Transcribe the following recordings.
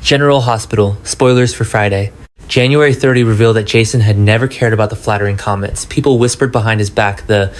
General Hospital, spoilers for Friday. January 30 revealed that Jason had never cared about the flattering comments. People whispered behind his back the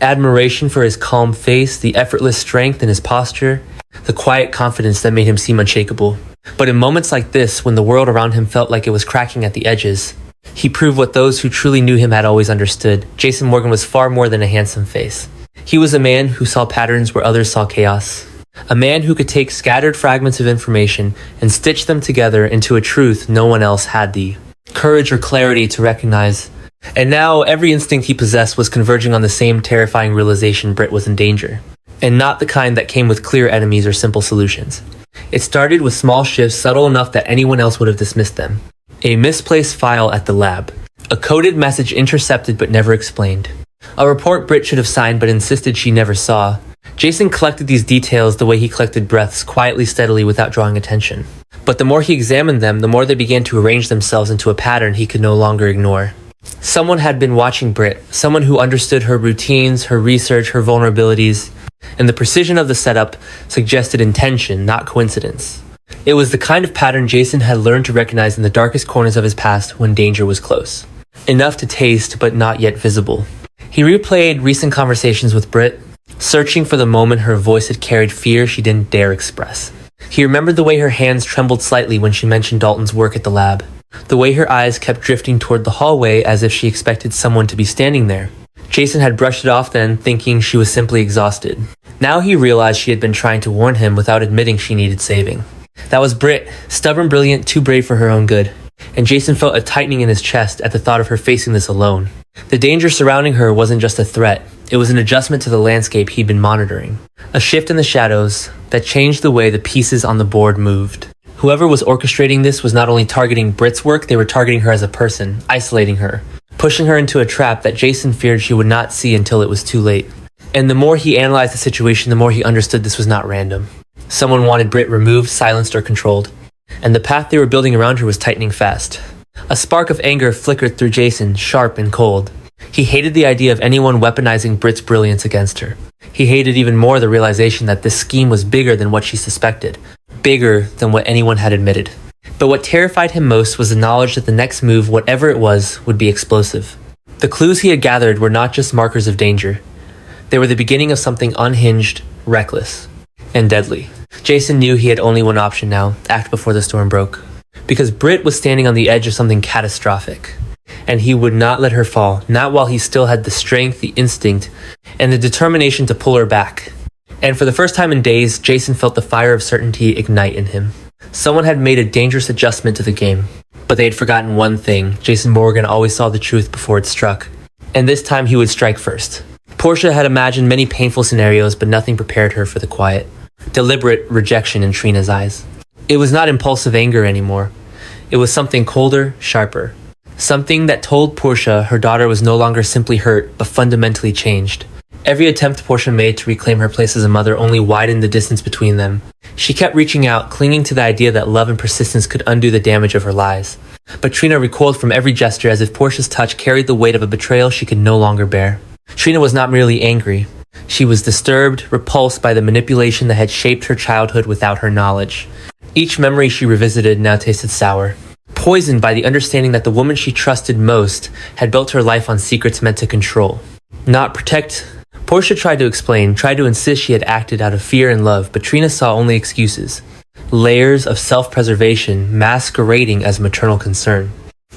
admiration for his calm face, the effortless strength in his posture, the quiet confidence that made him seem unshakable. But in moments like this, when the world around him felt like it was cracking at the edges, he proved what those who truly knew him had always understood. Jason Morgan was far more than a handsome face. He was a man who saw patterns where others saw chaos. A man who could take scattered fragments of information and stitch them together into a truth no one else had the courage or clarity to recognize. And now every instinct he possessed was converging on the same terrifying realization: Britt was in danger. And not the kind that came with clear enemies or simple solutions. It started with small shifts subtle enough that anyone else would have dismissed them. A misplaced file at the lab. A coded message intercepted but never explained. A report Britt should have signed but insisted she never saw. Jason collected these details the way he collected breaths, quietly, steadily, without drawing attention. But the more he examined them, the more they began to arrange themselves into a pattern he could no longer ignore. Someone had been watching Britt, someone who understood her routines, her research, her vulnerabilities, and the precision of the setup suggested intention, not coincidence. It was the kind of pattern Jason had learned to recognize in the darkest corners of his past when danger was close. Enough to taste, but not yet visible. He replayed recent conversations with Britt, searching for the moment her voice had carried fear she didn't dare express. He remembered the way her hands trembled slightly when she mentioned Dalton's work at the lab, the way her eyes kept drifting toward the hallway as if she expected someone to be standing there. Jason had brushed it off then, thinking she was simply exhausted. Now he realized she had been trying to warn him without admitting she needed saving. That was Britt, stubborn, brilliant, too brave for her own good. And Jason felt a tightening in his chest at the thought of her facing this alone. The danger surrounding her wasn't just a threat. It was an adjustment to the landscape he'd been monitoring. A shift in the shadows that changed the way the pieces on the board moved. Whoever was orchestrating this was not only targeting Britt's work, they were targeting her as a person, isolating her, pushing her into a trap that Jason feared she would not see until it was too late. And the more he analyzed the situation, the more he understood this was not random. Someone wanted Britt removed, silenced, or controlled. And the path they were building around her was tightening fast. A spark of anger flickered through Jason, sharp and cold. He hated the idea of anyone weaponizing Britt's brilliance against her. He hated even more the realization that this scheme was bigger than what she suspected, bigger than what anyone had admitted. But what terrified him most was the knowledge that the next move, whatever it was, would be explosive. The clues he had gathered were not just markers of danger. They were the beginning of something unhinged, reckless, and deadly. Jason knew he had only one option now: act before the storm broke. Because Britt was standing on the edge of something catastrophic. And he would not let her fall, not while he still had the strength, the instinct, and the determination to pull her back. And for the first time in days, Jason felt the fire of certainty ignite in him. Someone had made a dangerous adjustment to the game. But they had forgotten one thing: Jason Morgan always saw the truth before it struck. And this time he would strike first. Portia had imagined many painful scenarios, but nothing prepared her for the quiet, deliberate rejection in Trina's eyes. It was not impulsive anger anymore. It was something colder, sharper. Something that told Portia her daughter was no longer simply hurt, but fundamentally changed. Every attempt Portia made to reclaim her place as a mother only widened the distance between them. She kept reaching out, clinging to the idea that love and persistence could undo the damage of her lies. But Trina recoiled from every gesture as if Portia's touch carried the weight of a betrayal she could no longer bear. Trina was not merely angry. She was disturbed, repulsed by the manipulation that had shaped her childhood without her knowledge. Each memory she revisited now tasted sour. Poisoned by the understanding that the woman she trusted most had built her life on secrets meant to control, not protect. Portia tried to explain, tried to insist she had acted out of fear and love, but Trina saw only excuses. Layers of self-preservation masquerading as maternal concern.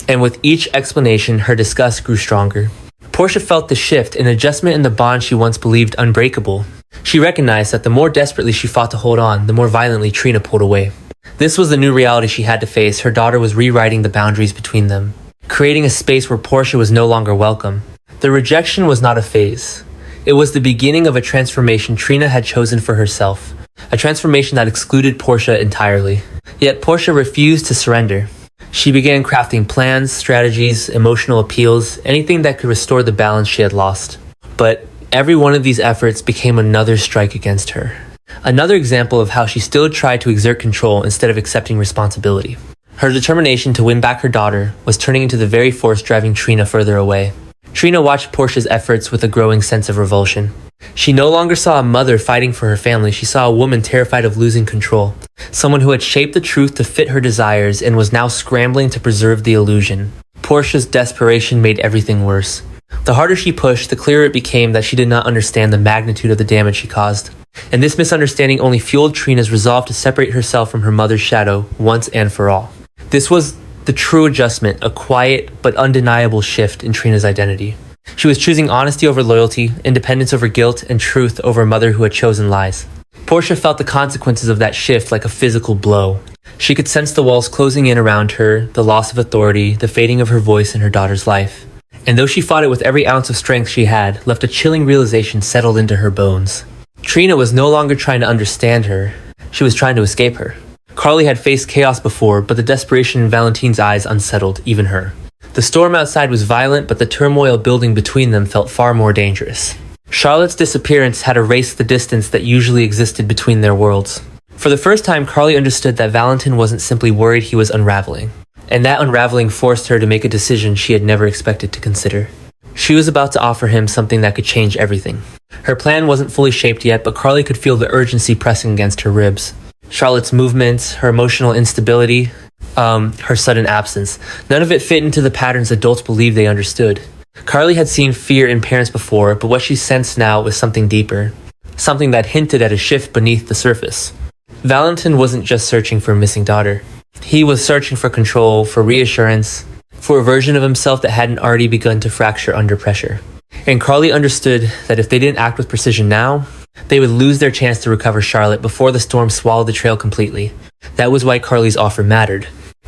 And with each explanation, her disgust grew stronger. Portia felt the shift, an adjustment in the bond she once believed unbreakable. She recognized that the more desperately she fought to hold on, the more violently Trina pulled away. This was the new reality she had to face. Her daughter was rewriting the boundaries between them, creating a space where Portia was no longer welcome. The rejection was not a phase. It was the beginning of a transformation Trina had chosen for herself, a transformation that excluded Portia entirely. Yet Portia refused to surrender. She began crafting plans, strategies, emotional appeals, anything that could restore the balance she had lost. But every one of these efforts became another strike against her. Another example of how she still tried to exert control instead of accepting responsibility. Her determination to win back her daughter was turning into the very force driving Trina further away. Trina watched Portia's efforts with a growing sense of revulsion. She no longer saw a mother fighting for her family, she saw a woman terrified of losing control. Someone who had shaped the truth to fit her desires and was now scrambling to preserve the illusion. Portia's desperation made everything worse. The harder she pushed, the clearer it became that she did not understand the magnitude of the damage she caused. And this misunderstanding only fueled Trina's resolve to separate herself from her mother's shadow once and for all. This was the true adjustment, a quiet but undeniable shift in Trina's identity. She was choosing honesty over loyalty, independence over guilt, and truth over a mother who had chosen lies. Portia felt the consequences of that shift like a physical blow. She could sense the walls closing in around her, the loss of authority, the fading of her voice in her daughter's life. And though she fought it with every ounce of strength she had, left a chilling realization settled into her bones. Trina was no longer trying to understand her, she was trying to escape her. Carly had faced chaos before, but the desperation in Valentine's eyes unsettled even her. The storm outside was violent, but the turmoil building between them felt far more dangerous. Charlotte's disappearance had erased the distance that usually existed between their worlds. For the first time, Carly understood that Valentine wasn't simply worried he was unraveling, and that unraveling forced her to make a decision she had never expected to consider. She was about to offer him something that could change everything. Her plan wasn't fully shaped yet, but Carly could feel the urgency pressing against her ribs. Charlotte's movements, her emotional instability, her sudden absence. None of it fit into the patterns adults believed they understood. Carly had seen fear in parents before, but what she sensed now was something deeper. Something that hinted at a shift beneath the surface. Valentine wasn't just searching for a missing daughter. He was searching for control, for reassurance, for a version of himself that hadn't already begun to fracture under pressure. And Carly understood that if they didn't act with precision now, they would lose their chance to recover Charlotte before the storm swallowed the trail completely. That was why Carly's offer mattered.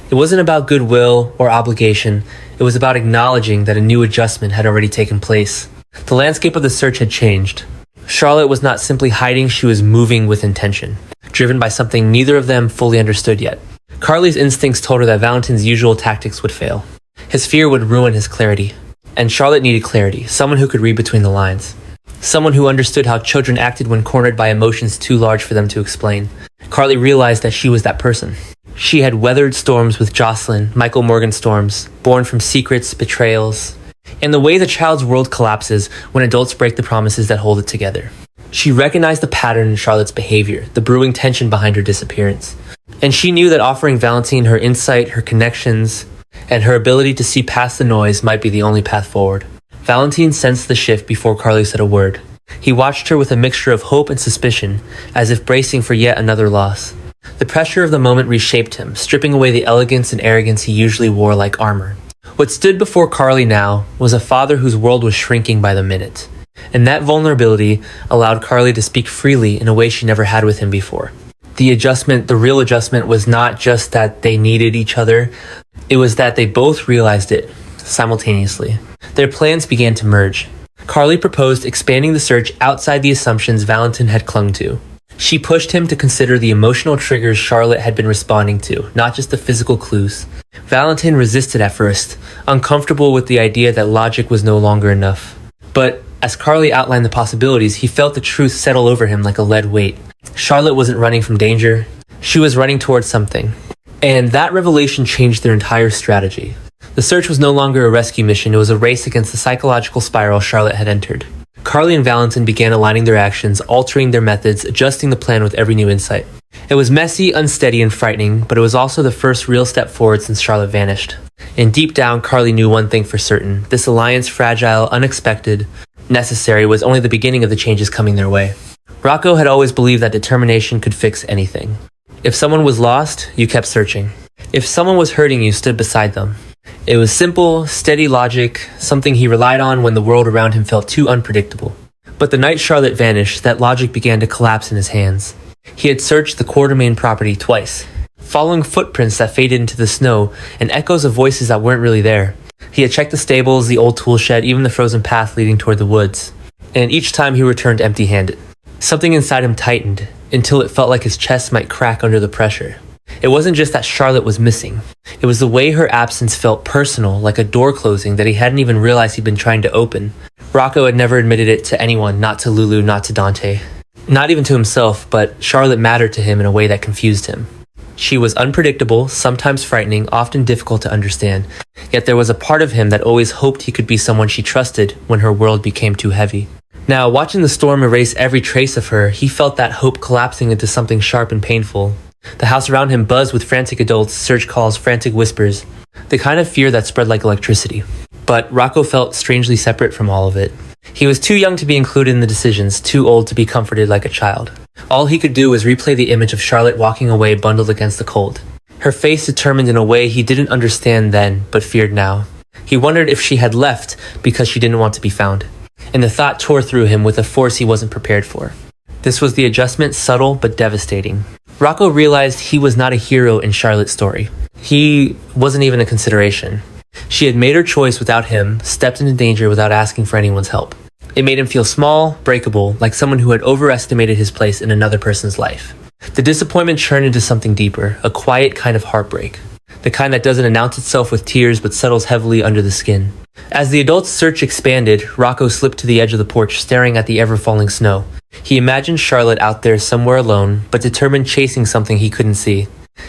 It wasn't about goodwill or obligation, it was about acknowledging that a new adjustment had already taken place. The landscape of the search had changed. Charlotte was not simply hiding, she was moving with intention, driven by something neither of them fully understood yet. Carly's instincts told her that Valentine's usual tactics would fail. His fear would ruin his clarity. And Charlotte needed clarity, someone who could read between the lines. Someone who understood how children acted when cornered by emotions too large for them to explain. Carly realized that she was that person. She had weathered storms with Jocelyn, Michael Morgan storms, born from secrets, betrayals, and the way the child's world collapses when adults break the promises that hold it together. She recognized the pattern in Charlotte's behavior, the brewing tension behind her disappearance. And she knew that offering Valentine her insight, her connections, and her ability to see past the noise might be the only path forward. Valentine sensed the shift before Carly said a word. He watched her with a mixture of hope and suspicion, as if bracing for yet another loss. The pressure of the moment reshaped him, stripping away the elegance and arrogance he usually wore like armor. What stood before Carly now was a father whose world was shrinking by the minute. And that vulnerability allowed Carly to speak freely in a way she never had with him before. The real adjustment was not just that they needed each other, it was that they both realized it simultaneously. Their plans began to merge. Carly proposed expanding the search outside the assumptions Valentine had clung to. She pushed him to consider the emotional triggers Charlotte had been responding to, not just the physical clues. Valentine resisted at first, uncomfortable with the idea that logic was no longer enough. But as Carly outlined the possibilities, he felt the truth settle over him like a lead weight. Charlotte wasn't running from danger, she was running towards something. And that revelation changed their entire strategy. The search was no longer a rescue mission, it was a race against the psychological spiral Charlotte had entered. Carly and Valentine began aligning their actions, altering their methods, adjusting the plan with every new insight. It was messy, unsteady, and frightening, but it was also the first real step forward since Charlotte vanished. And deep down, Carly knew one thing for certain. This alliance, fragile, unexpected, necessary, was only the beginning of the changes coming their way. Rocco had always believed that determination could fix anything. If someone was lost, you kept searching. If someone was hurting, you stood beside them. It was simple, steady logic, something he relied on when the world around him felt too unpredictable. But the night Charlotte vanished, that logic began to collapse in his hands. He had searched the Quartermain property twice, following footprints that faded into the snow and echoes of voices that weren't really there. He had checked the stables, the old tool shed, even the frozen path leading toward the woods. And each time he returned empty-handed. Something inside him tightened, until it felt like his chest might crack under the pressure. It wasn't just that Charlotte was missing. It was the way her absence felt personal, like a door closing that he hadn't even realized he'd been trying to open. Rocco had never admitted it to anyone, not to Lulu, not to Dante. Not even to himself, but Charlotte mattered to him in a way that confused him. She was unpredictable, sometimes frightening, often difficult to understand. Yet there was a part of him that always hoped he could be someone she trusted when her world became too heavy. Now, watching the storm erase every trace of her, he felt that hope collapsing into something sharp and painful. The house around him buzzed with frantic adults, search calls, frantic whispers, the kind of fear that spread like electricity. But Rocco felt strangely separate from all of it. He was too young to be included in the decisions, too old to be comforted like a child. All he could do was replay the image of Charlotte walking away bundled against the cold. Her face determined in a way he didn't understand then, but feared now. He wondered if she had left because she didn't want to be found. And the thought tore through him with a force he wasn't prepared for. This was the adjustment, subtle but devastating. Rocco realized he was not a hero in Charlotte's story. He wasn't even a consideration. She had made her choice without him, stepped into danger without asking for anyone's help. It made him feel small, breakable, like someone who had overestimated his place in another person's life. The disappointment churned into something deeper, a quiet kind of heartbreak. The kind that doesn't announce itself with tears but settles heavily under the skin. As the adults' search expanded, Rocco slipped to the edge of the porch, staring at the ever-falling snow. He imagined Charlotte out there somewhere alone, but determined chasing something he couldn't see.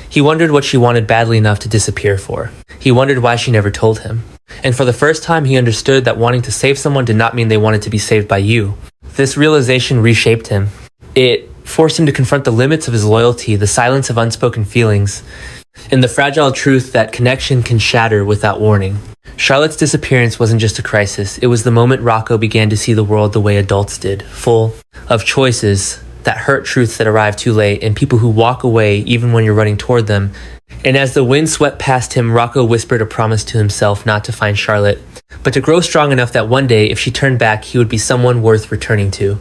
He wondered what she wanted badly enough to disappear for. He wondered why she never told him. And for the first time, he understood that wanting to save someone did not mean they wanted to be saved by you. This realization reshaped him. It forced him to confront the limits of his loyalty, the silence of unspoken feelings, and the fragile truth that connection can shatter without warning. Charlotte's disappearance wasn't just a crisis. It was the moment Rocco began to see the world the way adults did, full of choices that hurt, truths that arrive too late, and people who walk away even when you're running toward them. And as the wind swept past him, Rocco whispered a promise to himself not to find Charlotte, but to grow strong enough that one day, if she turned back, he would be someone worth returning to.